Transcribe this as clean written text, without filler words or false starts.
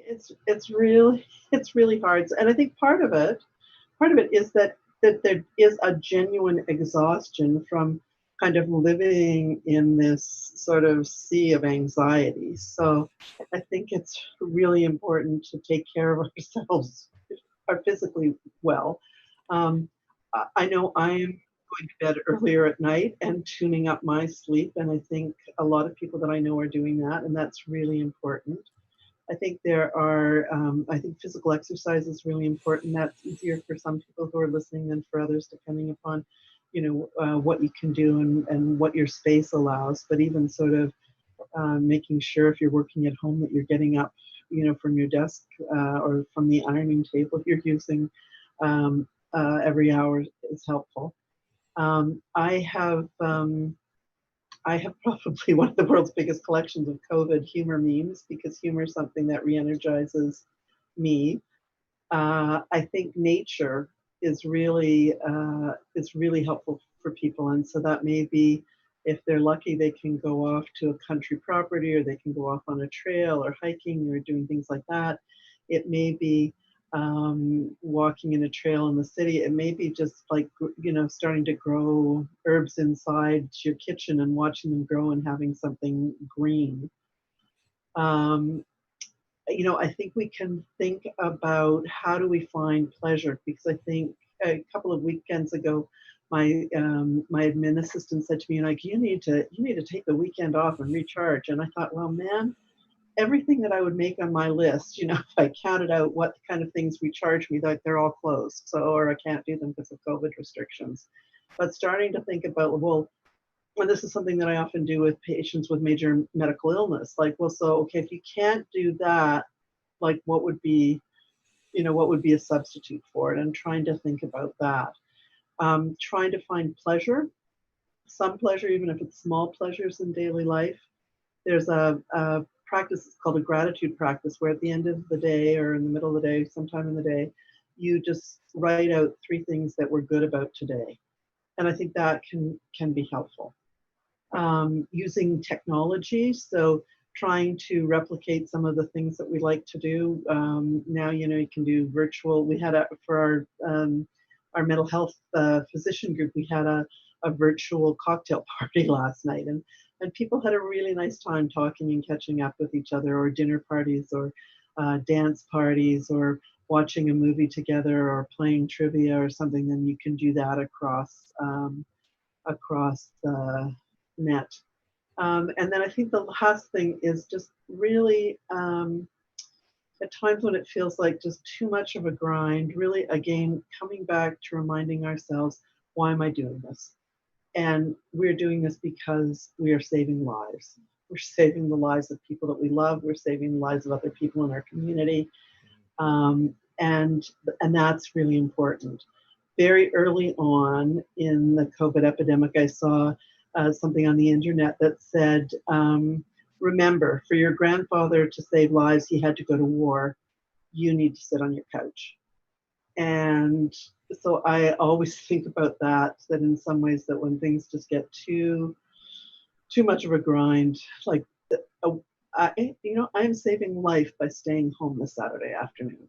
It's really hard, and I think part of it is that there is a genuine exhaustion from kind of living in this sort of sea of anxiety. So I think it's really important to take care of ourselves, are physically well. Um, I know I'm going to bed earlier at night and tuning up my sleep, and I think a lot of people that I know are doing that, and that's really important. I think I think physical exercise is really important. That's easier for some people who are listening than for others, depending upon, what you can do and what your space allows. But even sort of making sure if you're working at home that you're getting up, from your desk or from the ironing table you're using every hour is helpful. Um, I have um, I have probably one of the world's biggest collections of COVID humor memes because humor is something that re-energizes me. I think nature is really helpful for people, and so that may be if they're lucky, they can go off to a country property, or they can go off on a trail, or hiking, or doing things like that. It may be walking in a trail in the city. It may be just like starting to grow herbs inside your kitchen and watching them grow and having something green. Um, I think we can think about how do we find pleasure, because I think a couple of weekends ago, my admin assistant said to me, like, you need to take the weekend off and recharge. And I thought, well, man, everything that I would make on my list, if I counted out what kind of things recharge me, like they're all closed. So, or I can't do them because of COVID restrictions. But starting to think about, well, and this is something that I often do with patients with major medical illness. Like, well, so, okay, if you can't do that, like what would be a substitute for it, and trying to think about that. Trying to find pleasure, some pleasure, even if it's small pleasures in daily life. There's a practice, it's called a gratitude practice, where at the end of the day or in the middle of the day, sometime in the day, you just write out 3 things that were good about today. And I think that can be helpful. Using technology, so trying to replicate some of the things that we like to do. Now, you can do virtual. We had for our mental health physician group, we had a virtual cocktail party last night, and people had a really nice time talking and catching up with each other, or dinner parties, or dance parties, or watching a movie together, or playing trivia or something. Then you can do that across the net. And then I think the last thing is just really, at times when it feels like just too much of a grind, really, again, coming back to reminding ourselves, why am I doing this? And we're doing this because we are saving lives. We're saving the lives of people that we love. We're saving the lives of other people in our community. And that's really important. Very early on in the COVID epidemic, I saw something on the internet that said, remember, for your grandfather to save lives, he had to go to war. You need to sit on your couch. And so I always think about that in some ways, that when things just get too much of a grind, like, I'm saving life by staying home this Saturday afternoon.